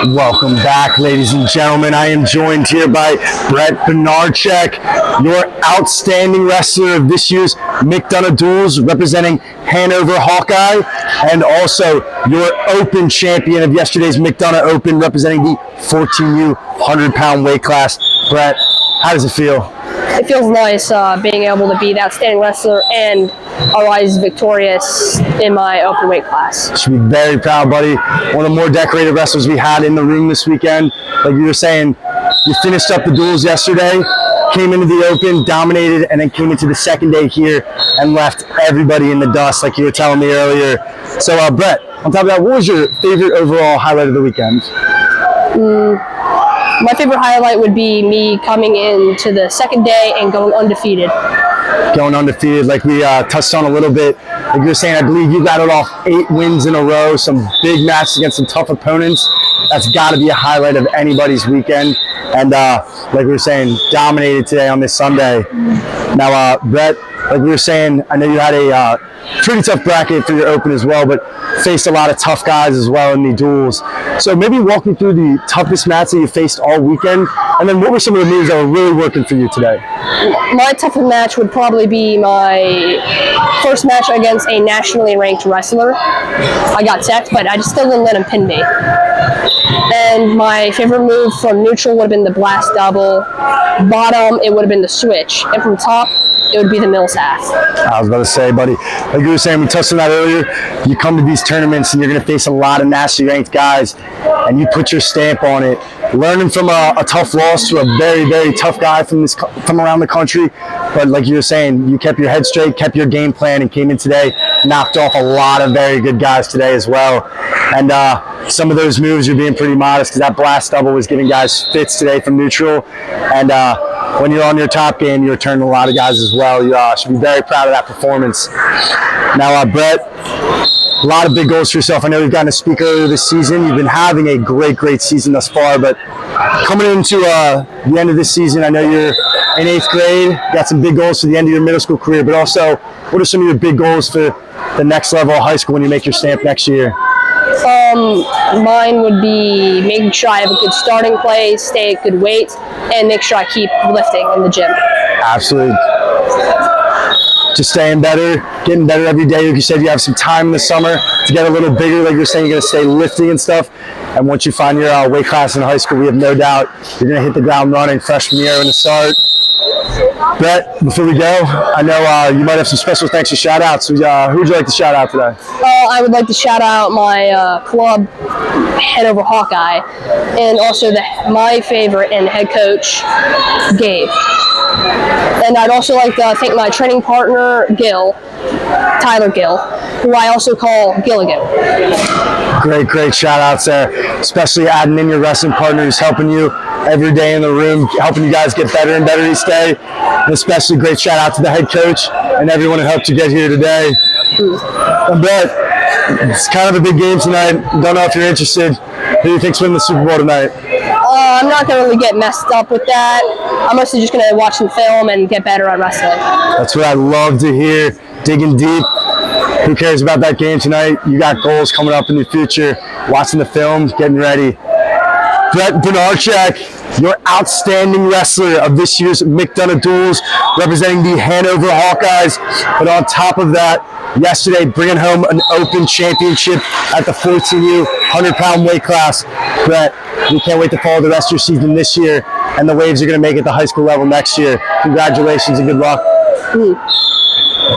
Welcome back, ladies and gentlemen. I am joined here by Bret Bednarczyk, your outstanding wrestler of this year's McDonogh Duels, representing Hannover Hawkeye, and also your Open champion of yesterday's McDonogh Open, representing the 14U 100-pound weight class. Bret, how does it feel? It feels nice being able to be the outstanding wrestler and arise victorious in my open weight class. You should be very proud, buddy. One of the more decorated wrestlers we had in the ring this weekend. Like you were saying, you finished up the duels yesterday, came into the open, dominated, and then came into the second day here and left everybody in the dust, like you were telling me earlier. So, Bret, on top of that, what was your favorite overall highlight of the weekend? My favorite highlight would be me coming into the second day and going undefeated. Going undefeated, like we touched on a little bit. Like you were saying, I believe you rattled off 8 wins in a row, some big matches against some tough opponents. That's got to be a highlight of anybody's weekend. And like we were saying, dominated today on this Sunday. Now, Bret, like we were saying, I know you had a pretty tough bracket for your open as well, but faced a lot of tough guys as well in the duels. So maybe walk me through the toughest match that you faced all weekend, and then what were some of the moves that were really working for you today? My toughest match would probably be my first match against a nationally ranked wrestler. I got teched, but I just still didn't let him pin me. And my favorite move from neutral would have been the blast double. Bottom, it would have been the switch. And from top, it would be the Mills half. I was about to say, buddy, like you were saying, we touched on that earlier, you come to these tournaments and you're going to face a lot of nationally ranked guys, and you put your stamp on it. Learning from a tough loss to a very, very tough guy from around the country. But like you were saying, you kept your head straight, kept your game plan, and came in today, knocked off a lot of very good guys today as well. And some of those moves, you're being pretty modest, because that blast double was giving guys fits today from neutral. And when you're on your top game, you're turning a lot of guys as well. You should be very proud of that performance. Now, Bret, a lot of big goals for yourself. I know you've gotten to speak earlier this season. You've been having a great, great season thus far, but coming into the end of this season, I know you're in 8th grade, got some big goals for the end of your middle school career, but also, what are some of your big goals for the next level of high school when you make your stamp next year? Mine would be making sure I have a good starting place, stay at good weight, and make sure I keep lifting in the gym. Absolutely. Just staying better, getting better every day. Like you said, you have some time in the summer to get a little bigger. Like you're saying, you're going to stay lifting and stuff. And once you find your weight class in high school, we have no doubt you're going to hit the ground running freshman year in the start. Bret, before we go, I know you might have some special thanks and shout-outs. Who would you like to shout out today? I would like to shout out my club, Hannover Hawkeye, and also my favorite and head coach, Gabe. And I'd also like to thank my training partner, Tyler Gill, who I also call Gilligan. Great, great shout-outs there, especially adding in your wrestling partner who's helping you every day in the room, helping you guys get better and better each day. And especially great shout-out to the head coach and everyone who helped you get here today. And Bret, it's kind of a big game tonight. Don't know if you're interested. Who do you think's winning the Super Bowl tonight? I'm not going to really get messed up with that. I'm mostly just going to watch some film and get better at wrestling. That's what I love to hear, digging deep. Who cares about that game tonight? You got goals coming up in the future. Watching the film, getting ready. Bret Bednarczyk, your outstanding wrestler of this year's McDonogh Duels, representing the Hannover Hawkeyes. But on top of that, yesterday bringing home an Open championship at the 14U 100-pound weight class. Bret, we can't wait to follow the rest of your season this year and the waves you're going to make at the high school level next year. Congratulations and good luck.